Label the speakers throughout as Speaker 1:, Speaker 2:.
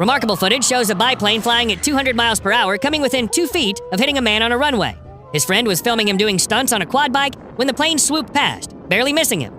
Speaker 1: Remarkable footage shows a biplane flying at 200 miles per hour coming within 2 feet of hitting a man on a runway. His friend was filming him doing stunts on a quad bike when the plane swooped past, barely missing him.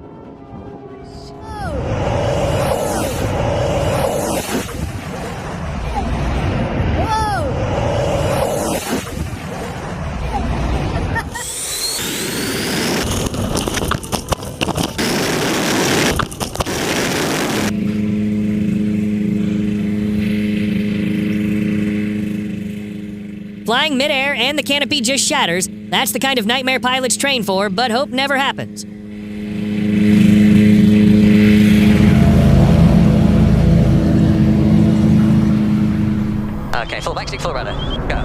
Speaker 1: Flying midair and the canopy just shatters. That's the kind of nightmare pilots train for, but hope never happens.
Speaker 2: Okay, full back stick, full rudder. Go.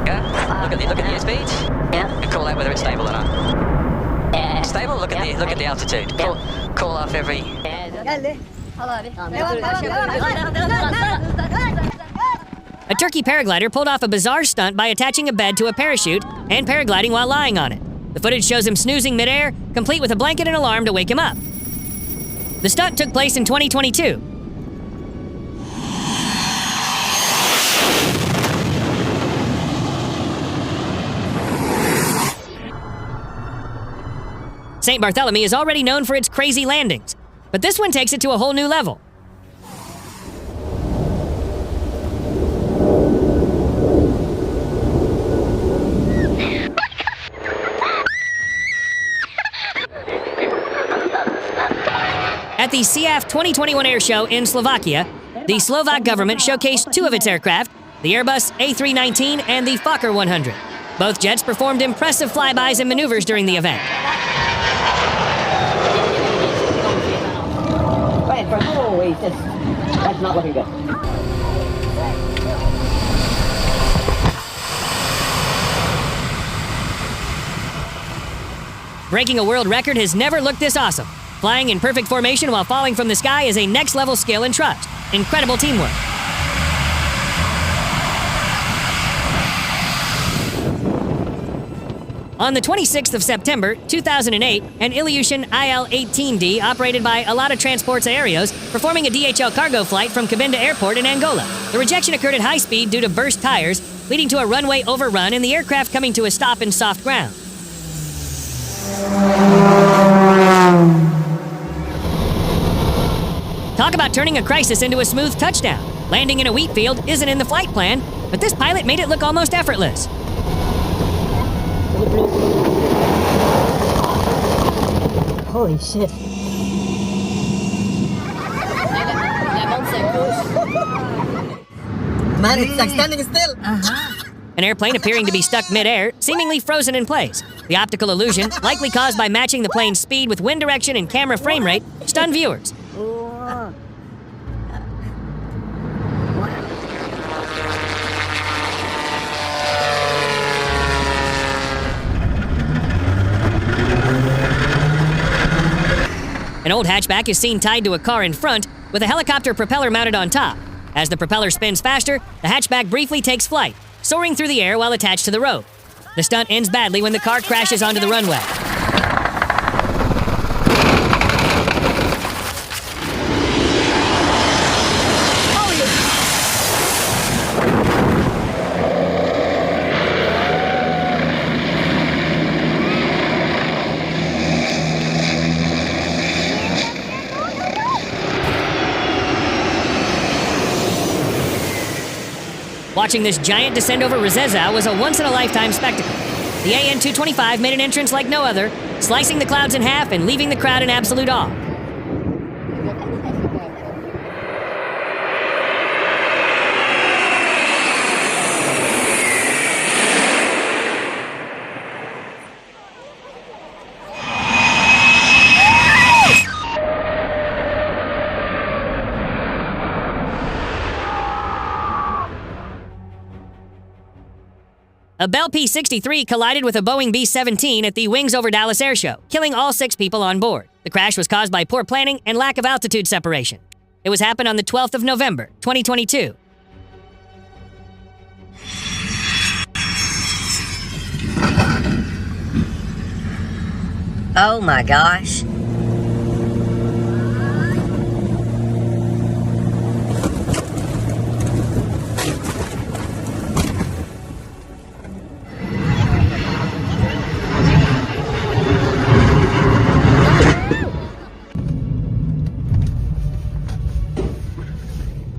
Speaker 2: Go. Look at the airspeed.
Speaker 3: Yeah.
Speaker 2: And call out whether it's stable or not.
Speaker 3: Yeah.
Speaker 2: Stable? Look at the altitude. Call off every.
Speaker 1: A turkey paraglider pulled off a bizarre stunt by attaching a bed to a parachute and paragliding while lying on it. The footage shows him snoozing midair, complete with a blanket and alarm to wake him up. The stunt took place in 2022. St. Bartholomew is already known for its crazy landings, but this one takes it to a whole new level. At the CIAF 2021 air show in Slovakia, the Slovak government showcased 2 of its aircraft, the Airbus A319 and the Fokker 100. Both jets performed impressive flybys and maneuvers during the event.
Speaker 3: That's not looking good.
Speaker 1: Breaking a world record has never looked this awesome. Flying in perfect formation while falling from the sky is a next-level skill and trust. Incredible teamwork. On the 26th of September, 2008, an Aviation IL-18D operated by Alata Transportes Aéreos performing a DHL cargo flight from Cabinda Airport in Angola. The rejection occurred at high speed due to burst tires, leading to a runway overrun and the aircraft coming to a stop in soft ground. Talk about turning a crisis into a smooth touchdown. Landing in a wheat field isn't in the flight plan, but this pilot made it look almost effortless.
Speaker 3: Holy shit. Man, it's like standing still.
Speaker 1: An airplane appearing to be stuck midair, seemingly frozen in place. The optical illusion, likely caused by matching the plane's speed with wind direction and camera frame rate, stunned viewers. An old hatchback is seen tied to a car in front, with a helicopter propeller mounted on top. As the propeller spins faster, the hatchback briefly takes flight, soaring through the air while attached to the rope. The stunt ends badly when the car crashes onto the runway. Watching this giant descend over Rzeszów was a once-in-a-lifetime spectacle. The AN-225 made an entrance like no other, slicing the clouds in half and leaving the crowd in absolute awe. A Bell P-63 collided with a Boeing B-17 at the Wings Over Dallas Air Show, killing all 6 people on board. The crash was caused by poor planning and lack of altitude separation. It was happened on the 12th of November, 2022.
Speaker 3: Oh my gosh.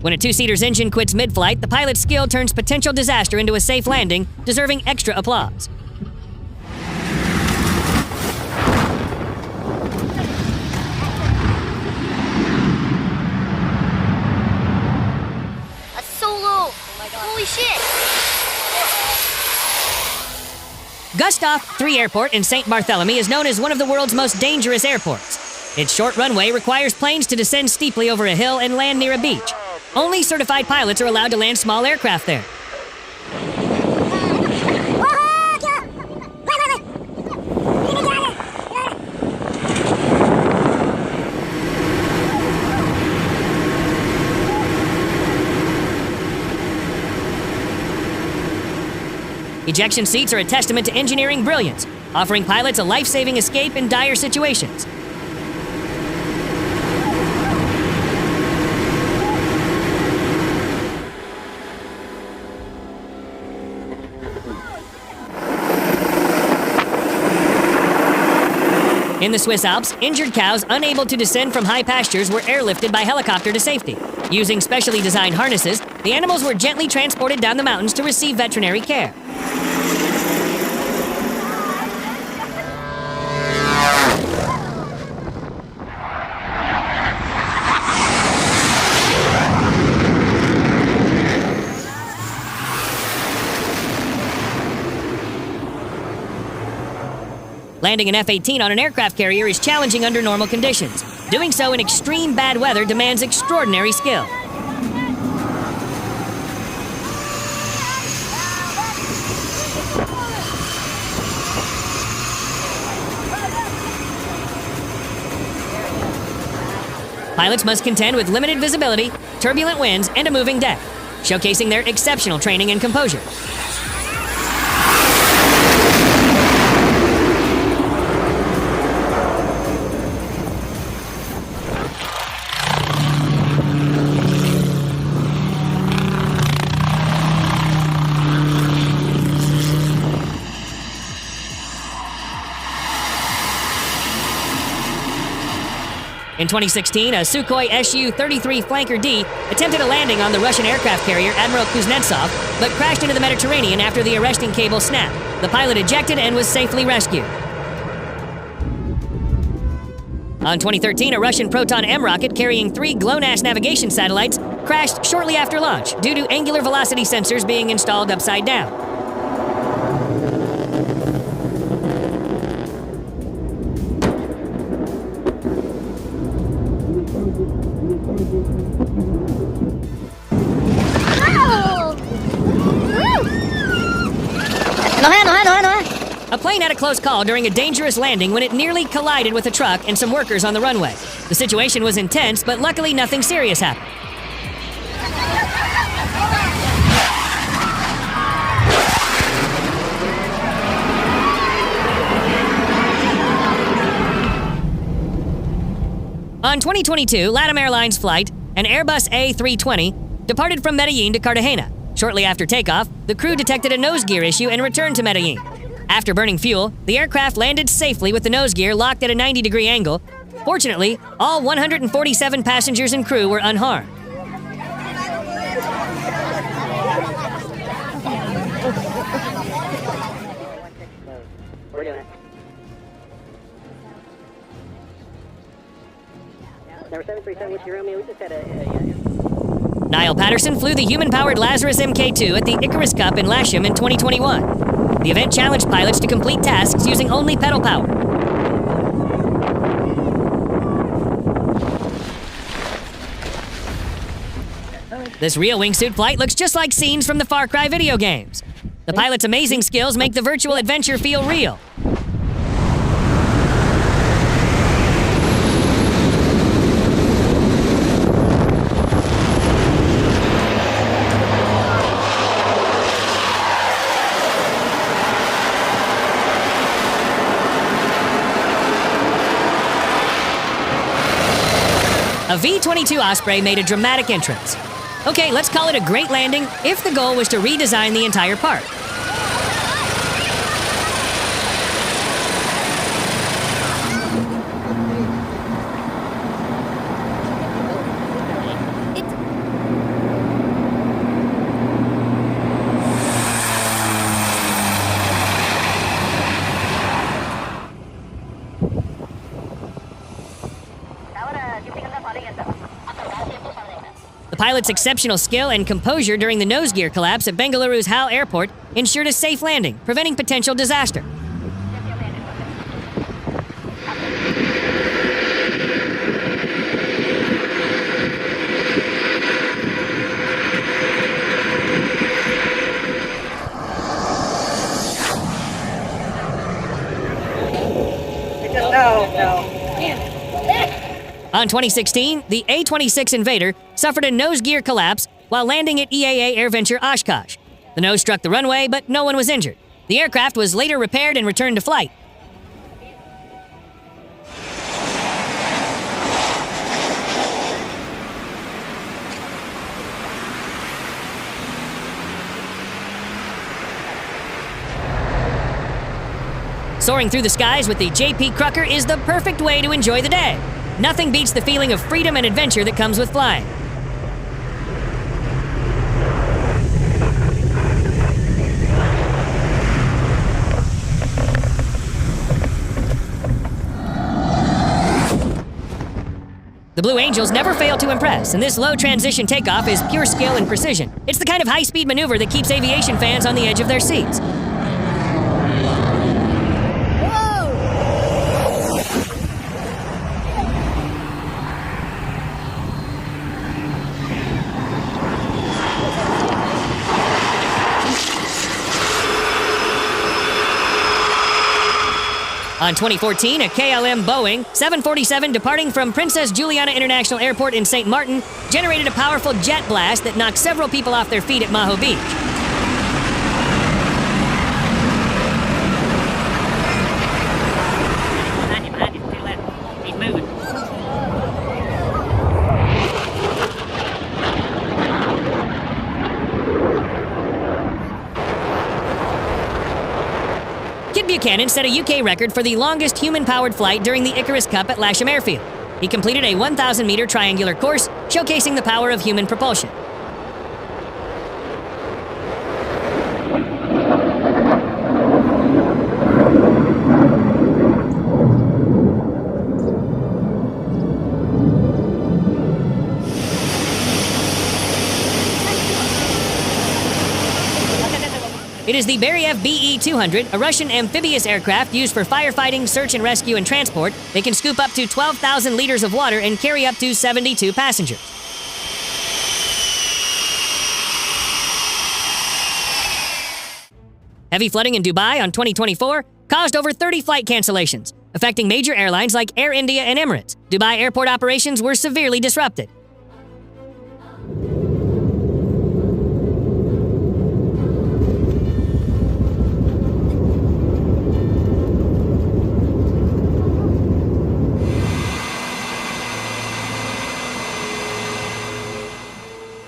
Speaker 1: When a two-seater's engine quits mid-flight, the pilot's skill turns potential disaster into a safe landing, deserving extra applause.
Speaker 4: A solo! Oh my God. Holy shit!
Speaker 1: Gustav III Airport in St. Barthélemy is known as one of the world's most dangerous airports. Its short runway requires planes to descend steeply over a hill and land near a beach. Only certified pilots are allowed to land small aircraft there. Ejection seats are a testament to engineering brilliance, offering pilots a life-saving escape in dire situations. In the Swiss Alps, injured cows unable to descend from high pastures were airlifted by helicopter to safety. Using specially designed harnesses, the animals were gently transported down the mountains to receive veterinary care. Landing an F-18 on an aircraft carrier is challenging under normal conditions. Doing so in extreme bad weather demands extraordinary skill. Pilots must contend with limited visibility, turbulent winds, and a moving deck, showcasing their exceptional training and composure. In 2016, a Sukhoi Su-33 Flanker D attempted a landing on the Russian aircraft carrier Admiral Kuznetsov, but crashed into the Mediterranean after the arresting cable snapped. The pilot ejected and was safely rescued. On 2013, a Russian Proton M rocket carrying 3 GLONASS navigation satellites crashed shortly after launch due to angular velocity sensors being installed upside down. A plane had a close call during a dangerous landing when it nearly collided with a truck and some workers on the runway. The situation was intense, but luckily nothing serious happened. On 2022 LATAM Airlines flight, an Airbus A320 departed from Medellin to Cartagena. Shortly after takeoff, the crew detected a nose gear issue and returned to Medellin. After burning fuel, the aircraft landed safely with the nose gear locked at a 90-degree angle. Fortunately, all 147 passengers and crew were unharmed.
Speaker 3: We're doing it. Number 737, what's your Romeo? We just had
Speaker 1: Niall Patterson flew the human-powered Lazarus Mk2 at the Icarus Cup in Lasham in 2021. The event challenged pilots to complete tasks using only pedal power. This real wingsuit flight looks just like scenes from the Far Cry video games. The pilot's amazing skills make the virtual adventure feel real. A V-22 Osprey made a dramatic entrance. Okay, let's call it a great landing if the goal was to redesign the entire park. pilot's exceptional skill and composure during the nose gear collapse at Bengaluru's HAL Airport ensured a safe landing, preventing potential disaster.
Speaker 3: No.
Speaker 1: On 2016, the A-26 Invader suffered a nose gear collapse while landing at EAA AirVenture Oshkosh. The nose struck the runway, but no one was injured. The aircraft was later repaired and returned to flight. Soaring through the skies with the JP Crucker is the perfect way to enjoy the day. Nothing beats the feeling of freedom and adventure that comes with flying. The Blue Angels never fail to impress, and this low transition takeoff is pure skill and precision. It's the kind of high-speed maneuver that keeps aviation fans on the edge of their seats. On 2014, a KLM Boeing 747 departing from Princess Juliana International Airport in St. Martin generated a powerful jet blast that knocked several people off their feet at Maho Beach.
Speaker 2: He's moving.
Speaker 1: Kid Buchanan set a UK record for the longest human-powered flight during the Icarus Cup at Lasham Airfield. He completed a 1,000-meter triangular course, showcasing the power of human propulsion. It is the Beriev BE-200, a Russian amphibious aircraft used for firefighting, search and rescue, and transport. They can scoop up to 12,000 liters of water and carry up to 72 passengers. Heavy flooding in Dubai on 2024 caused over 30 flight cancellations, affecting major airlines like Air India and Emirates. Dubai airport operations were severely disrupted.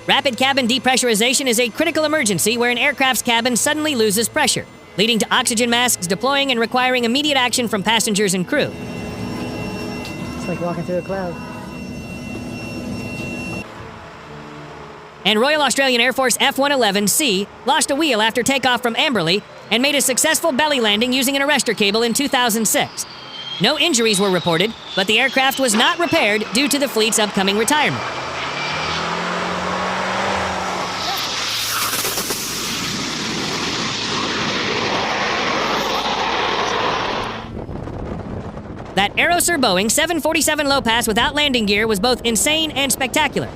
Speaker 1: Rapid cabin depressurization is a critical emergency where an aircraft's cabin suddenly loses pressure, leading to oxygen masks deploying and requiring immediate action from passengers and crew.
Speaker 3: It's like walking through a cloud.
Speaker 1: And Royal Australian Air Force F-111C lost a wheel after takeoff from Amberley and made a successful belly landing using an arrestor cable in 2006. No injuries were reported, but the aircraft was not repaired due to the fleet's upcoming retirement. That Aerosur Boeing 747 low pass without landing gear was both insane and spectacular.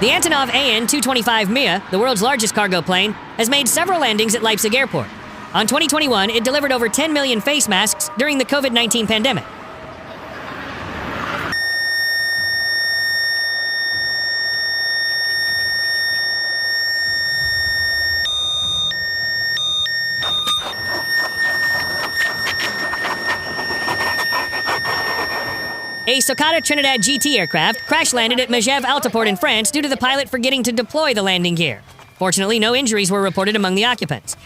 Speaker 1: The Antonov AN-225 Mia, the world's largest cargo plane, has made several landings at Leipzig Airport. On 2021, it delivered over 10 million face masks during the COVID-19 pandemic. A Socata Trinidad GT aircraft crash-landed at Megève Altaport in France due to the pilot forgetting to deploy the landing gear. Fortunately, no injuries were reported among the occupants.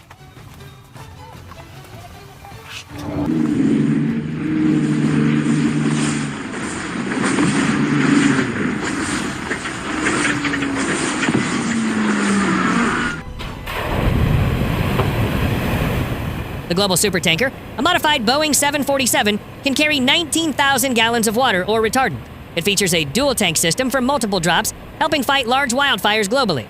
Speaker 1: The global supertanker, a modified Boeing 747, can carry 19,000 gallons of water or retardant. It features a dual tank system for multiple drops, helping fight large wildfires globally.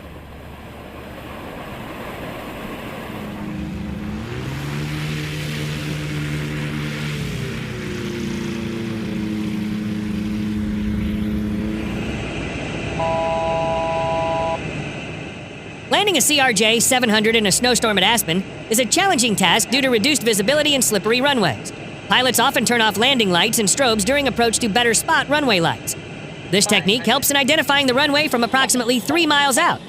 Speaker 1: Landing a 𝙘𝙖𝙢𝙚 in a snowstorm at Aspen is a challenging task due to reduced visibility and slippery runways. Pilots often turn off landing lights and strobes during approach to better spot runway lights. This technique helps in identifying the runway from approximately 3 miles out.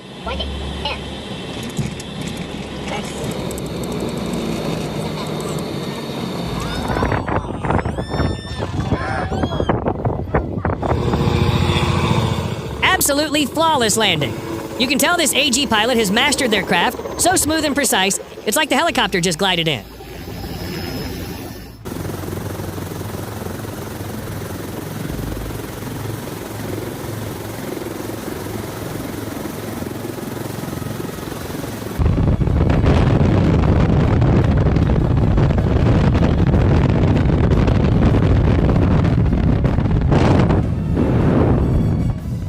Speaker 1: Absolutely flawless landing. You can tell this AG pilot has mastered their craft, so smooth and precise, it's like the helicopter just glided in.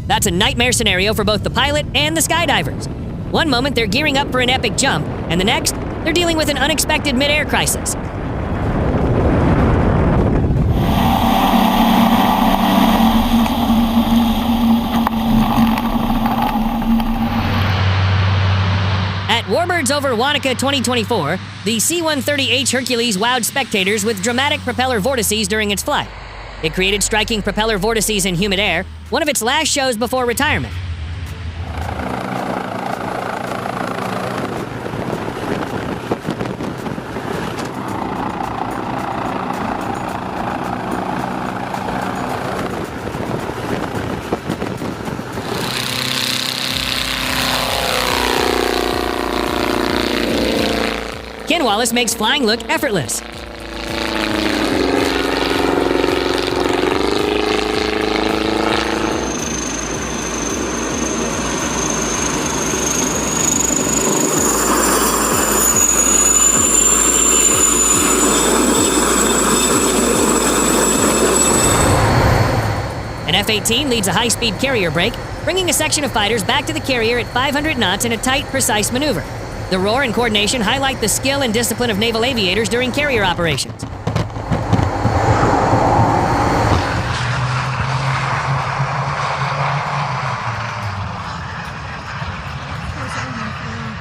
Speaker 1: That's a nightmare scenario for both the pilot and the skydivers. One moment they're gearing up for an epic jump, and the next, they're dealing with an unexpected mid-air crisis. At Warbirds over Wanaka 2024, the C-130H Hercules wowed spectators with dramatic propeller vortices during its flight. It created striking propeller vortices in humid air, one of its last shows before retirement. Ken Wallace makes flying look effortless. An F-18 leads a high-speed carrier break, bringing a section of fighters back to the carrier at 500 knots in a tight, precise maneuver. The roar and coordination highlight the skill and discipline of naval aviators during carrier operations.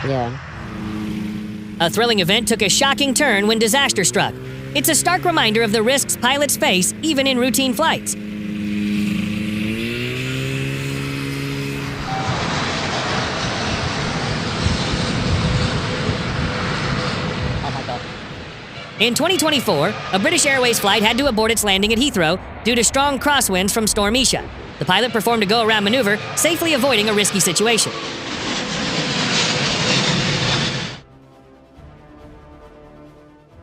Speaker 3: Yeah.
Speaker 1: A thrilling event took a shocking turn when disaster struck. It's a stark reminder of the risks pilots face even in routine flights. In 2024, a British Airways flight had to abort its landing at Heathrow due to strong crosswinds from Storm 𝙘𝙢. The pilot performed a go-around maneuver, safely avoiding a risky situation.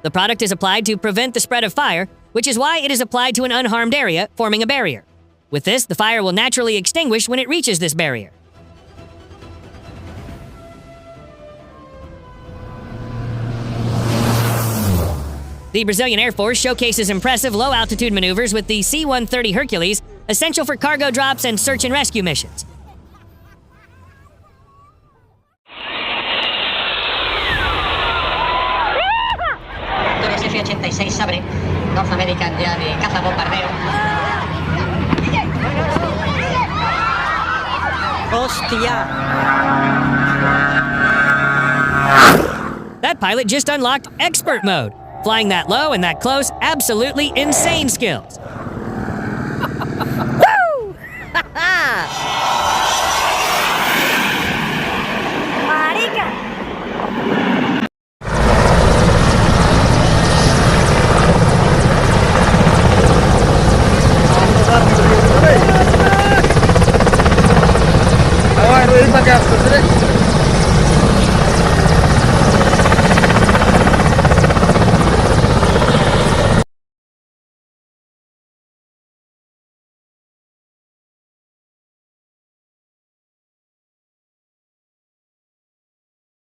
Speaker 1: The product is applied to prevent the spread of fire, which is why it is applied to an unharmed area, forming a barrier. With this, the fire will naturally extinguish when it reaches this barrier. The Brazilian Air Force showcases impressive low-altitude maneuvers with the C-130 Hercules, essential for cargo drops and search and rescue missions.
Speaker 5: Los F-86 Sabre, North American ya de caza bombardeo.
Speaker 3: ¡Hostia!
Speaker 1: That pilot just unlocked expert mode. Flying that low and that close, absolutely insane skills.
Speaker 3: Woo!